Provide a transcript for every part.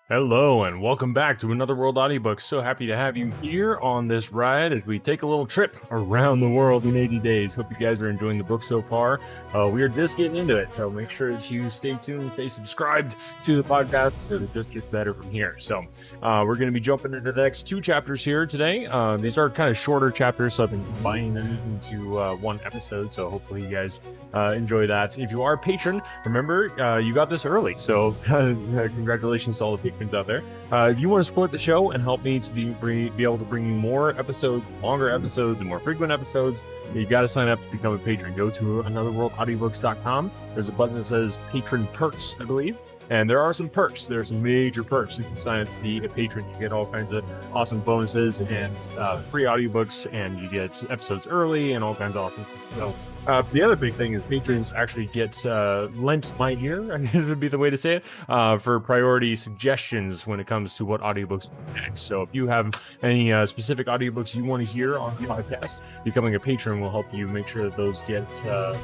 Hello and welcome back to Another World Audiobook. So happy to have you here on this ride as we take a little trip around the world in 80 days. Hope you guys are enjoying the book so far. We are just getting into it, so make sure that you stay tuned, stay subscribed to the podcast because it just gets better from here. So we're going to be jumping into the next two chapters here today. These are kind of shorter chapters, so I've been combining them into one episode, so hopefully you guys enjoy that. If you are a patron, remember you got this early, so congratulations to all the patrons out there. If you want to support the show and help me to be able to bring you more episodes, longer episodes, and more frequent episodes, you got to sign up to become a patron. Go to anotherworldaudiobooks.com. There's a button that says Patron Perks, I believe. And there are some perks. There are some major perks. If you sign up to be a patron, you get all kinds of awesome bonuses and free audiobooks, and you get episodes early and all kinds of awesome stuff. So the other big thing is patrons actually get lent my ear, I guess would be the way to say it, for priority suggestions when it comes to what audiobooks next. So if you have any specific audiobooks you want to hear on the podcast, becoming a patron will help you make sure that those get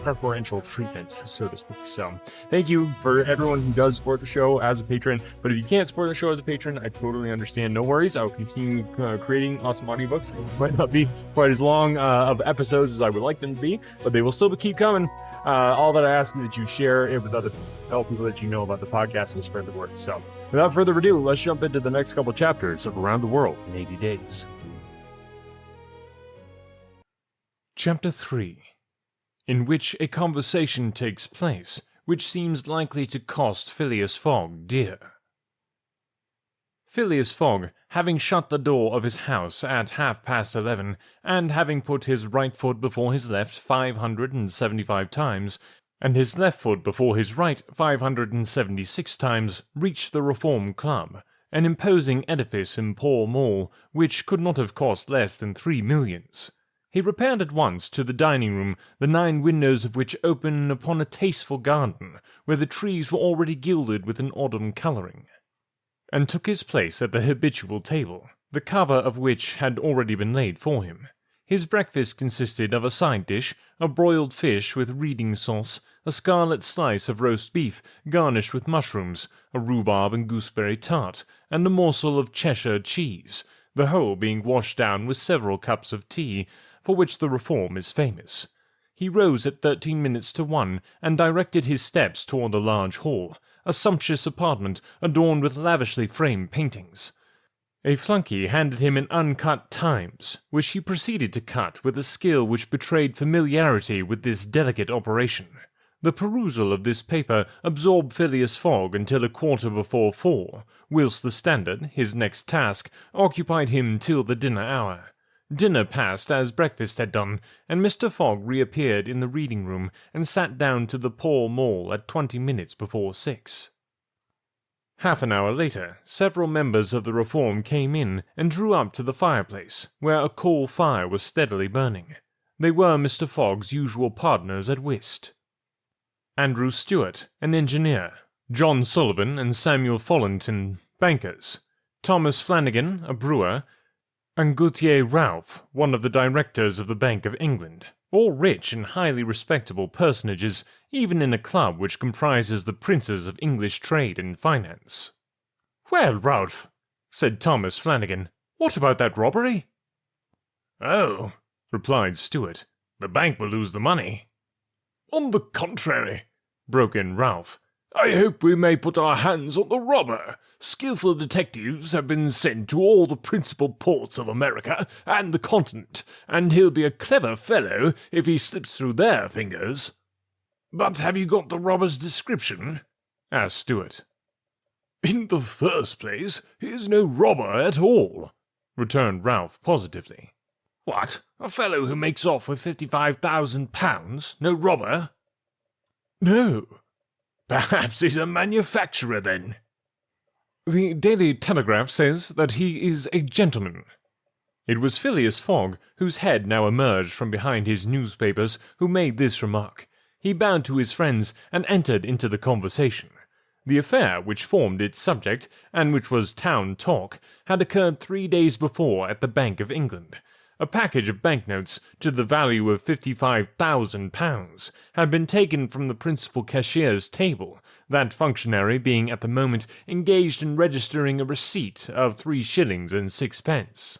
preferential treatment, so to speak. So thank you for everyone who does support the show as a patron. But if you can't support the show as a patron, I totally understand. No worries. I'll continue creating awesome audiobooks. It might not be quite as long of episodes as I would like them to be, but they will still keep coming. All that I ask is that you share it with other people, tell people that you know about the podcast and spread the word. So without further ado, let's jump into the next couple chapters of Around the World in 80 Days. Chapter 3, in which a conversation takes place which seems likely to cost Phileas Fogg dear. Phileas Fogg, having shut the door of his house at 11:30, and having put his right foot before his left 575 times, and his left foot before his right 576 times, reached the Reform Club, an imposing edifice in Pall Mall, which could not have cost less than 3 millions. He repaired at once to the dining room, the 9 windows of which open upon a tasteful garden, where the trees were already gilded with an autumn colouring, and took his place at the habitual table, the cover of which had already been laid for him. His breakfast consisted of a side dish, a broiled fish with reading sauce, a scarlet slice of roast beef garnished with mushrooms, a rhubarb and gooseberry tart, and a morsel of Cheshire cheese, the whole being washed down with several cups of tea, for which the Reform is famous. He rose at 1:13 and directed his steps toward the large hall, a sumptuous apartment adorned with lavishly framed paintings. A flunkey handed him an uncut Times, which he proceeded to cut with a skill which betrayed familiarity with this delicate operation. The perusal of this paper absorbed Phileas Fogg until 4:15, whilst the Standard, his next task, occupied him till the dinner hour. Dinner passed as breakfast had done, and Mr. Fogg reappeared in the reading-room and sat down to the Pall Mall at 6:20. Half an hour later, several members of the Reform came in and drew up to the fireplace, where a coal fire was steadily burning. They were Mr. Fogg's usual partners at whist: Andrew Stewart, an engineer; John Sullivan and Samuel Follington, bankers; Thomas Flanagan, a brewer; and Gautier Ralph, one of the directors of the Bank of England, all rich and highly respectable personages, even in a club which comprises the princes of English trade and finance. "Well, Ralph," said Thomas Flanagan, "what about that robbery?" "Oh," replied Stewart, "the bank will lose the money." "On the contrary," broke in Ralph, "I hope we may put our hands on the robber. Skilful detectives have been sent to all the principal ports of America and the continent, and he'll be a clever fellow if he slips through their fingers." "But have you got the robber's description?" asked Stewart. "In the first place, he is no robber at all," returned Ralph positively. "What, a fellow who makes off with £55,000, no robber?" "No." "Perhaps he's a manufacturer, then." "The Daily Telegraph says that he is a gentleman." It was Phileas Fogg, whose head now emerged from behind his newspapers, who made this remark. He bowed to his friends and entered into the conversation. The affair which formed its subject, and which was town talk, had occurred 3 days before at the Bank of England. A package of banknotes, to the value of £55,000, had been taken from the principal cashier's table, that functionary being at the moment engaged in registering a receipt of 3 shillings and 6 pence.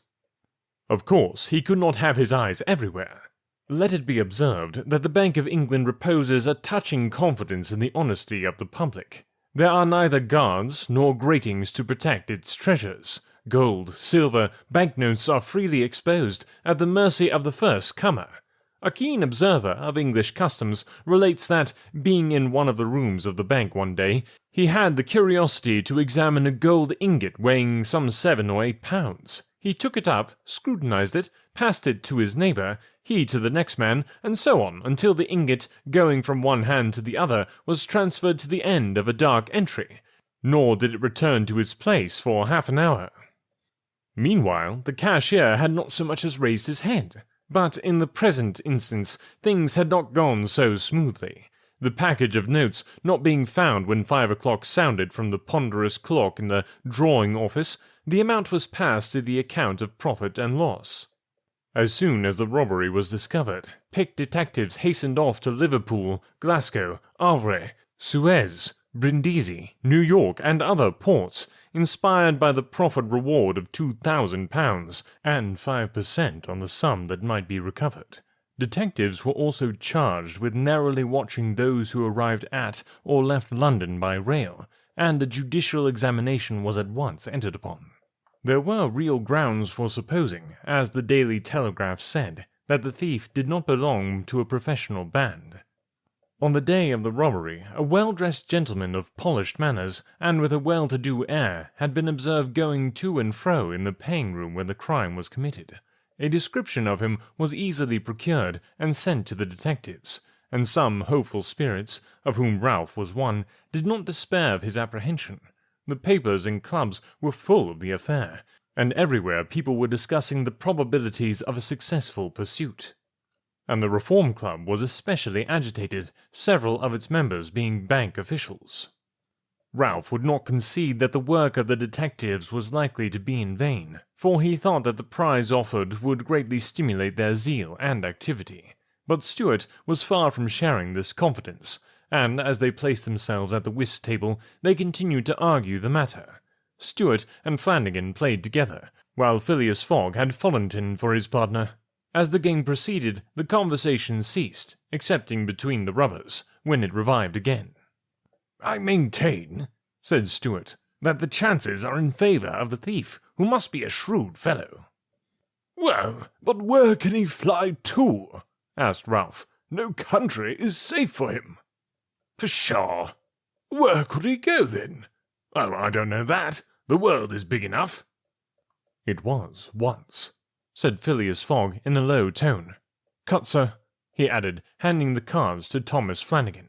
Of course, he could not have his eyes everywhere. Let it be observed that the Bank of England reposes a touching confidence in the honesty of the public. There are neither guards nor gratings to protect its treasures. Gold, silver, banknotes are freely exposed at the mercy of the first comer. A keen observer of English customs relates that, being in one of the rooms of the bank one day, he had the curiosity to examine a gold ingot weighing some 7 or 8 pounds. He took it up, scrutinized it, passed it to his neighbour, he to the next man, and so on, until the ingot, going from one hand to the other, was transferred to the end of a dark entry, nor did it return to its place for half an hour. Meanwhile, the cashier had not so much as raised his head, but in the present instance things had not gone so smoothly. The package of notes not being found when 5 o'clock sounded from the ponderous clock in the drawing office, the amount was passed to the account of profit and loss. As soon as the robbery was discovered, picked detectives hastened off to Liverpool, Glasgow, Havre, Suez, Brindisi, New York, and other ports, inspired by the proffered reward of £2,000 and 5% on the sum that might be recovered. Detectives were also charged with narrowly watching those who arrived at or left London by rail, and a judicial examination was at once entered upon. There were real grounds for supposing, as the Daily Telegraph said, that the thief did not belong to a professional band. On the day of the robbery, a well-dressed gentleman of polished manners, and with a well-to-do air, had been observed going to and fro in the paying-room where the crime was committed. A description of him was easily procured and sent to the detectives, and some hopeful spirits, of whom Ralph was one, did not despair of his apprehension. The papers and clubs were full of the affair, and everywhere people were discussing the probabilities of a successful pursuit. And the Reform Club was especially agitated, several of its members being bank officials. Ralph would not concede that the work of the detectives was likely to be in vain, for he thought that the prize offered would greatly stimulate their zeal and activity. But Stewart was far from sharing this confidence, and as they placed themselves at the whist table, they continued to argue the matter. Stewart and Flanagan played together, while Phileas Fogg had Follington for his partner. As the game proceeded, the conversation ceased, excepting between the rubbers, when it revived again. "I maintain," said Stewart, "that the chances are in favour of the thief, who must be a shrewd fellow." "Well, but where can he fly to?" asked Ralph. "No country is safe for him." "Pshaw! Where could he go, then?" "Oh, I don't know that. The world is big enough." "It was, once," said Phileas Fogg in a low tone. "Cut, sir," he added, handing the cards to Thomas Flanagan.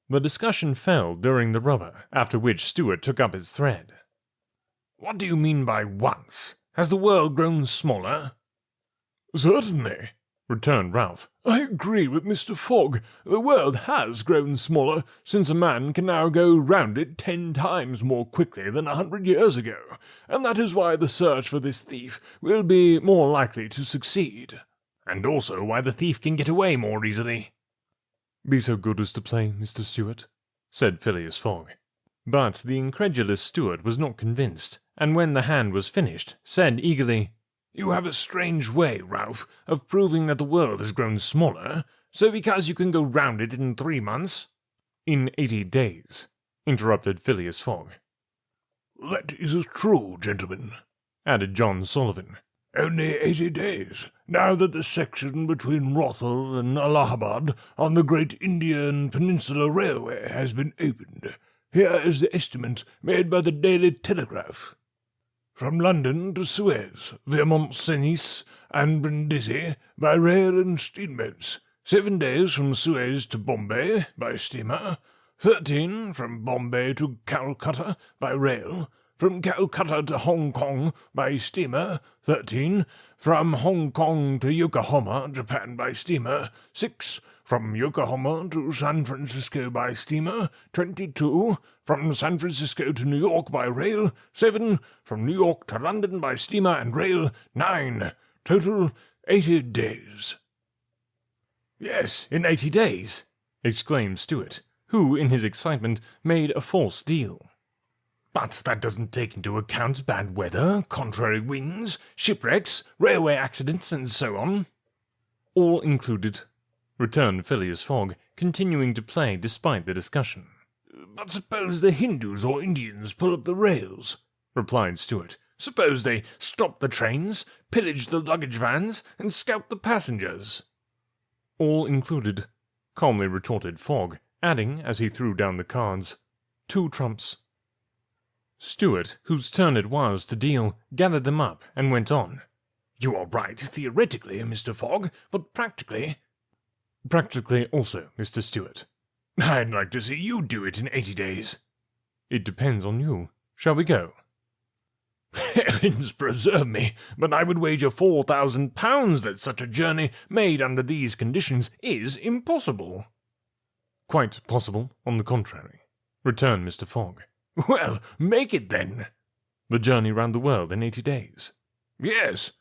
The discussion fell during the rubber, after which Stewart took up his thread. "What do you mean by once? Has the world grown smaller?" "Certainly," returned Ralph. "I agree with Mr. Fogg. The world has grown smaller, since a man can now go round it 10 times more quickly than 100 years ago, and that is why the search for this thief will be more likely to succeed." "And also why the thief can get away more easily." "Be so good as to play, Mr. Stewart," said Phileas Fogg. But the incredulous Stewart was not convinced, and when the hand was finished, said eagerly, "You have a strange way, Ralph, of proving that the world has grown smaller, so because you can go round it in 3 months?" "In 80 days," interrupted Phileas Fogg. "That is true, gentlemen," added John Sullivan. "Only 80 days, now that the section between Rothal and Allahabad on the Great Indian Peninsula Railway has been opened. Here is the estimate made by the Daily Telegraph. From London to Suez, via Mont-Cenis and Brindisi, by rail and steamboats. 7 days from Suez to Bombay, by steamer. 13 from Bombay to Calcutta, by rail. From Calcutta to Hong Kong, by steamer. 13 from Hong Kong to Yokohama, Japan, by steamer. 6 from Yokohama to San Francisco by steamer. 22 from San Francisco to New York by rail. 7 from New York to London by steamer and rail. 9 total 80 days. "Yes, in 80 days!" exclaimed Stewart. who, in his excitement, made a false deal. "But that doesn't take into account bad weather, contrary winds, shipwrecks, railway accidents, and so on." "All included," returned Phileas Fogg, continuing to play despite the discussion. "But suppose the Hindus or Indians pull up the rails," replied Stuart. "Suppose they stop the trains, pillage the luggage vans, and scalp the passengers." "All included," calmly retorted Fogg, adding, as he threw down the cards, "2 trumps." Stuart, whose turn it was to deal, gathered them up and went on. "You are right, theoretically, Mr. Fogg, but practically—" "Practically also, Mr. Stuart." "I'd like to see you do it in 80 days. "It depends on you. Shall we go?" "Heavens preserve me, but I would wager £4,000 that such a journey, made under these conditions, is impossible." "Quite possible, on the contrary," returned Mr. Fogg. "Well, make it then." "The journey round the world in 80 days?" "Yes."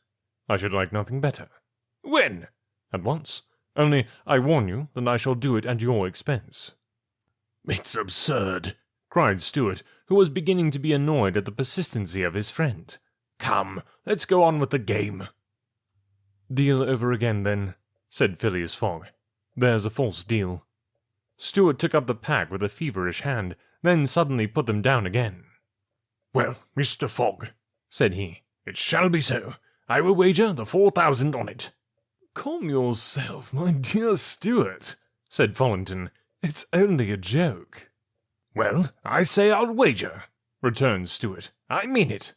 "I should like nothing better." "When?" "At once. Only I warn you that I shall do it at your expense." "It's absurd," cried Stuart, who was beginning to be annoyed at the persistency of his friend. "Come, let's go on with the game." "Deal over again, then," said Phileas Fogg. "There's a false deal." Stuart took up the pack with a feverish hand, then suddenly put them down again. "Well, Mr. Fogg," said he, "it shall be so. I will wager the 4,000 on it." "Calm yourself, my dear Stuart," said Follington. "It's only a joke." "Well, I say I'll wager," returned Stuart. "I mean it."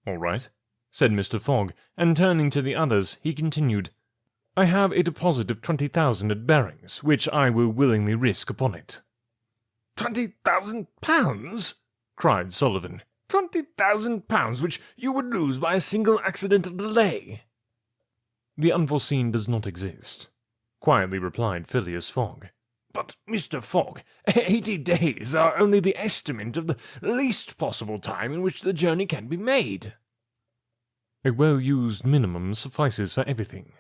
"All right," said Mr. Fogg, and turning to the others, he continued, "I have a deposit of 20,000 at Barings, which I will willingly risk upon it." £20,000? cried Sullivan. £20,000 which you would lose by a single accidental delay. "The unforeseen does not exist," quietly replied Phileas Fogg. "But, Mr. Fogg, 80 days are only the estimate of the least possible time in which the journey can be made." "A well-used minimum suffices for everything."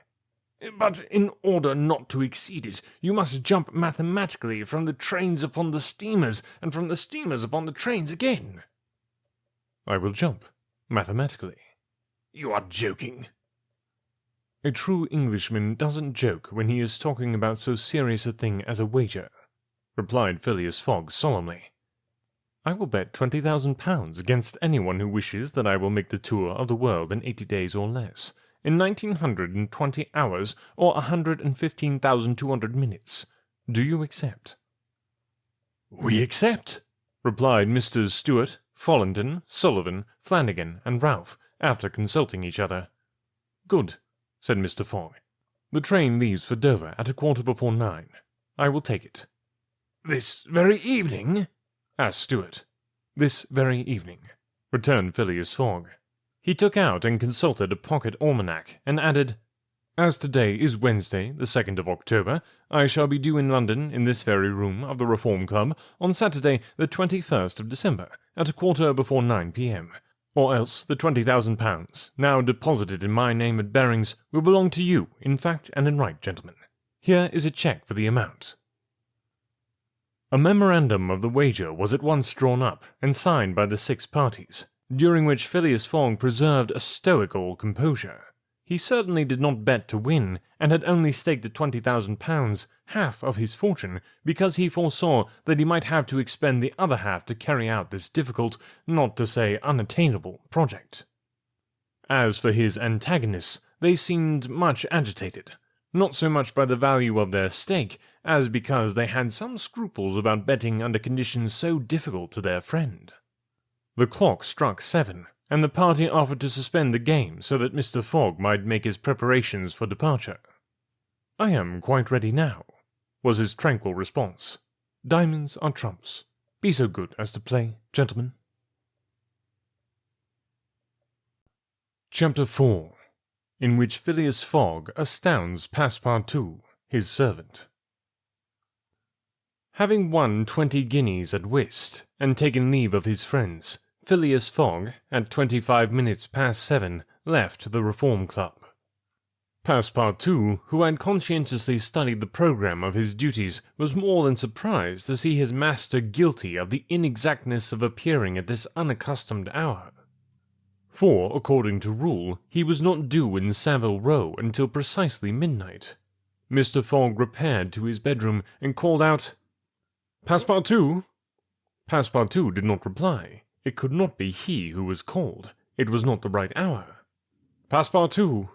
"But in order not to exceed it, you must jump mathematically from the trains upon the steamers, and from the steamers upon the trains again." "I will jump, mathematically." "You are joking." "A true Englishman doesn't joke when he is talking about so serious a thing as a wager," replied Phileas Fogg solemnly. "I will bet £20,000 against anyone who wishes that I will make the tour of the world in 80 days or less, in 1920 hours or 115,200 minutes. Do you accept?" "We accept," replied Mr. Stuart, Follington, Sullivan, Flanagan, and Ralph, after consulting each other. "Good," said Mr. Fogg. "The train leaves for Dover at 9:15. I will take it." "This very evening?" asked Stuart. "This very evening," returned Phileas Fogg. He took out and consulted a pocket almanac, and added, "As today is Wednesday, the 2nd of October, I shall be due in London in this very room of the Reform Club on Saturday, the 21st of December, at 9:15 p.m., or else the £20,000, now deposited in my name at Barings, will belong to you in fact and in right, gentlemen. Here is a cheque for the amount." A memorandum of the wager was at once drawn up and signed by the 6 parties, during which Phileas Fogg preserved a stoical composure. He certainly did not bet to win, and had only staked at £20,000, half of his fortune, because he foresaw that he might have to expend the other half to carry out this difficult, not to say unattainable, project. As for his antagonists, they seemed much agitated, not so much by the value of their stake, as because they had some scruples about betting under conditions so difficult to their friend. The clock struck 7, and the party offered to suspend the game so that Mr. Fogg might make his preparations for departure. "I am quite ready now," was his tranquil response. "Diamonds are trumps. Be so good as to play, gentlemen." Chapter 4, in which Phileas Fogg astounds Passepartout, his servant. Having won 20 guineas at whist, and taken leave of his friends, Phileas Fogg, at 7:25, left the Reform Club. Passepartout, who had conscientiously studied the programme of his duties, was more than surprised to see his master guilty of the inexactness of appearing at this unaccustomed hour. For, according to rule, he was not due in Savile Row until precisely midnight. Mr. Fogg repaired to his bedroom and called out, "Passepartout!" Passepartout did not reply. It could not be he who was called. It was not the right hour. "Passepartout!"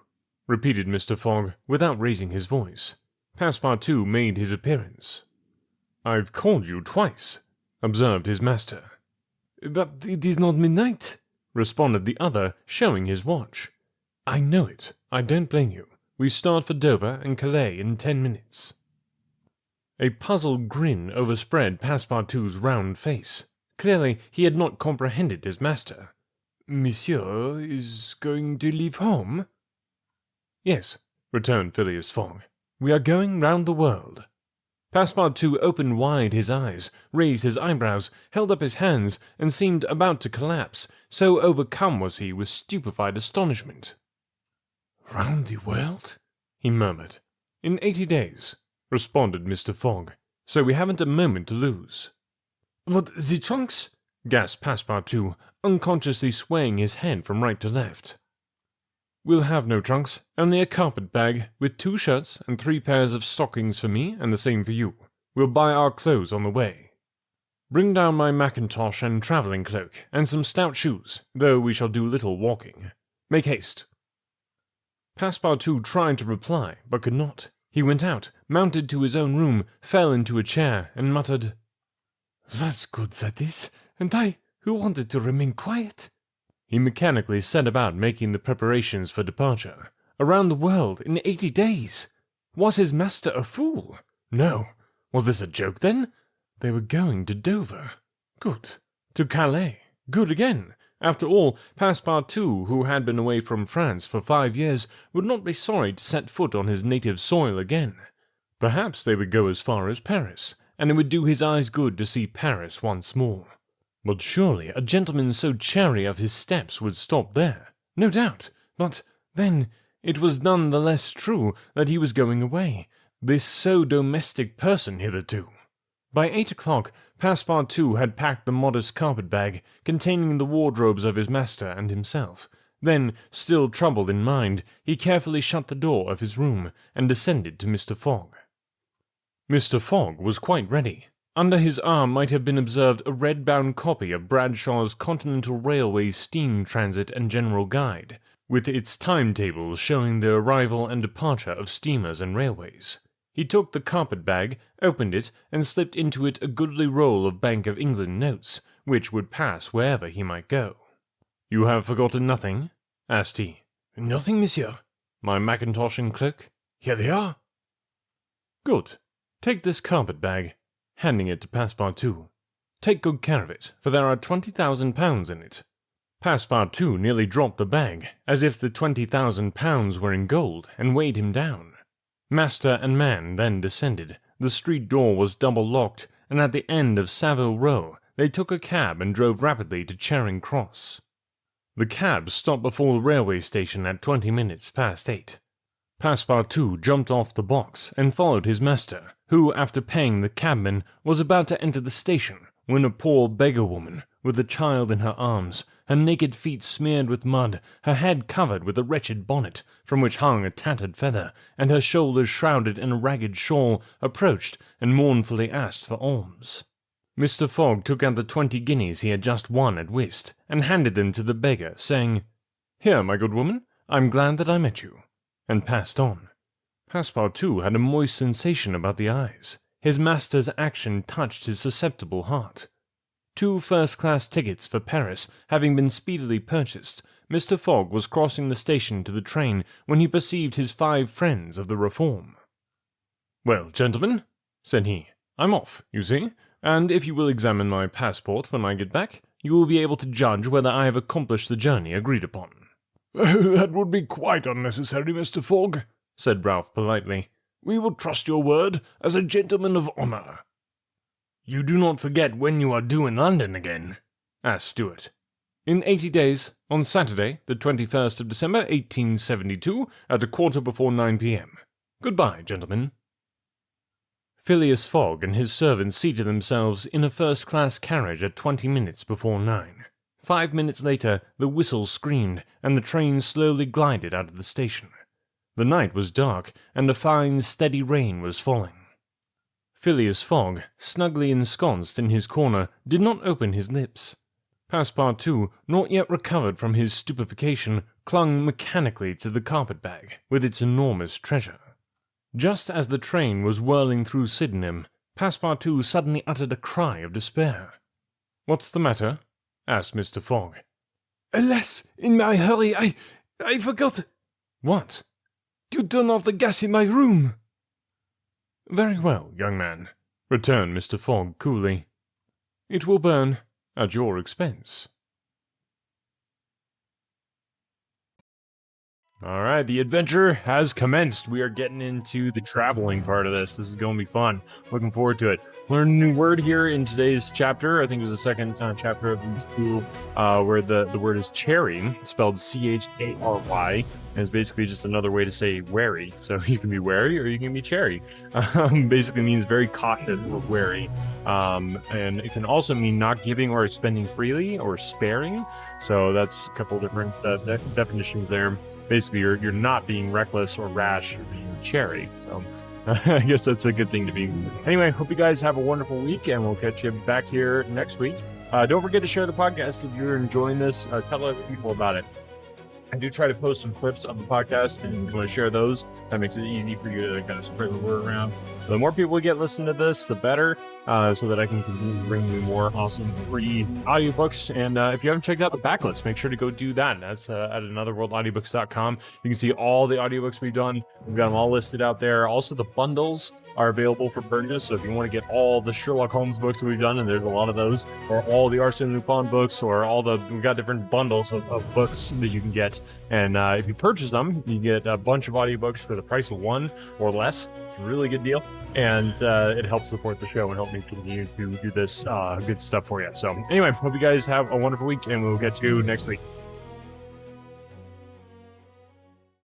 repeated Mr. Fogg, without raising his voice. Passepartout made his appearance. "I've called you twice," observed his master. "But it is not midnight," responded the other, showing his watch. "I know it. I don't blame you. We start for Dover and Calais in 10 minutes. A puzzled grin overspread Passepartout's round face. Clearly he had not comprehended his master. "Monsieur is going to leave home?" "Yes," returned Phileas Fogg. "We are going round the world." Passepartout opened wide his eyes, raised his eyebrows, held up his hands, and seemed about to collapse, so overcome was he with stupefied astonishment. "Round the world?" he murmured. "In 80 days," responded Mr. Fogg, "so we haven't a moment to lose." "But the trunks?" gasped Passepartout, unconsciously swaying his head from right to left. "We'll have no trunks, only a carpet-bag, with 2 shirts and 3 pairs of stockings for me and the same for you. We'll buy our clothes on the way. Bring down my mackintosh and travelling cloak, and some stout shoes, though we shall do little walking. Make haste." Passepartout tried to reply, but could not. He went out, mounted to his own room, fell into a chair, and muttered, "That's good, that is, and I, who wanted to remain quiet." He mechanically set about making the preparations for departure. Around the world in 80 days! Was his master a fool? No. Was this a joke, then? They were going to Dover. Good. To Calais. Good again. After all, Passepartout, who had been away from France for 5 years, would not be sorry to set foot on his native soil again. Perhaps they would go as far as Paris, and it would do his eyes good to see Paris once more. But surely a gentleman so chary of his steps would stop there. No doubt. But, then, it was none the less true that he was going away, this so domestic person hitherto. By 8 o'clock, Passepartout had packed the modest carpet-bag, containing the wardrobes of his master and himself. Then, still troubled in mind, he carefully shut the door of his room, and descended to Mr. Fogg. Mr. Fogg was quite ready. Under his arm might have been observed a red-bound copy of Bradshaw's Continental Railway Steam Transit and General Guide, with its timetables showing the arrival and departure of steamers and railways. He took the carpet-bag, opened it, and slipped into it a goodly roll of Bank of England notes, which would pass wherever he might go. "You have forgotten nothing?" asked he. "Nothing, monsieur." "My mackintosh and cloak?" "Here they are." "Good. Take this carpet-bag," handing it to Passepartout. "Take good care of it, for there are 20,000 pounds in it." Passepartout nearly dropped the bag, as if the 20,000 pounds were in gold, and weighed him down. Master and man then descended. The street door was double-locked, and at the end of Savile Row they took a cab and drove rapidly to Charing Cross. The cab stopped before the railway station at 20 minutes past 8. Passepartout jumped off the box and followed his master, who, after paying the cabman, was about to enter the station, when a poor beggar-woman, with a child in her arms, her naked feet smeared with mud, her head covered with a wretched bonnet, from which hung a tattered feather, and her shoulders shrouded in a ragged shawl, approached and mournfully asked for alms. Mr. Fogg took out the 20 guineas he had just won at whist, and handed them to the beggar, saying, "Here, my good woman, I'm glad that I met you," and passed on. Passepartout had a moist sensation about the eyes. His master's action touched his susceptible heart. 2 first-class tickets for Paris having been speedily purchased, Mr. Fogg was crossing the station to the train when he perceived his 5 friends of the Reform. "Well, gentlemen," said he, "I'm off, you see, and if you will examine my passport when I get back, you will be able to judge whether I have accomplished the journey agreed upon." "That would be quite unnecessary, Mr. Fogg," said Ralph politely. "We will trust your word as a gentleman of honour." "You do not forget when you are due in London again?" asked Stewart. In 80 days, on Saturday, the 21st of December, 1872, at 9:15 p.m. Goodbye, gentlemen." Phileas Fogg and his servant seated themselves in a first-class carriage at 20 minutes before 9. 5 minutes later, the whistle screamed, and the train slowly glided out of the station. The night was dark, and a fine, steady rain was falling. Phileas Fogg, snugly ensconced in his corner, did not open his lips. Passepartout, not yet recovered from his stupefaction, clung mechanically to the carpet-bag with its enormous treasure. Just as the train was whirling through Sydenham, Passepartout suddenly uttered a cry of despair. "What's the matter?" asked Mr. Fogg. "Alas, in my hurry, I forgot." "What?" "To turn off the gas in my room." "Very well, young man," returned Mr. Fogg coolly. "It will burn at your expense." Alright, the adventure has commenced. We are getting into the traveling part of this. This is going to be fun. Looking forward to it. Learned a new word here in today's chapter. I think it was the second chapter of these two, where the word is cherry, spelled C-H-A-R-Y, and it's basically just another way to say wary. So you can be wary or you can be cherry. Basically means very cautious or wary. And it can also mean not giving or spending freely or sparing. So that's a couple different definitions there. Basically, you're not being reckless or rash, you're being cherry. So I guess that's a good thing to be. Anyway, hope you guys have a wonderful week, and we'll catch you back here next week. Don't forget to share the podcast if you're enjoying this. Tell other people about it. I do try to post some clips of the podcast, and if you want to share those, that makes it easy for you to kind of spread the word around. The more people get listening to this, the better, so that I can continue to bring you more awesome free audiobooks. And if you haven't checked out the backlist, make sure to go do that. That's at anotherworldaudiobooks.com. You can see all the audiobooks we've done. We've got them all listed out there. Also, the bundles are available for purchase. So if you want to get all the Sherlock Holmes books that we've done, and there's a lot of those, or all the Arsène Lupin books, or we've got different bundles of books that you can get. And if you purchase them, you get a bunch of audiobooks for the price of one or less. It's a really good deal. And it helps support the show and help me continue to do this good stuff for you. So anyway, hope you guys have a wonderful week, and we'll get you next week.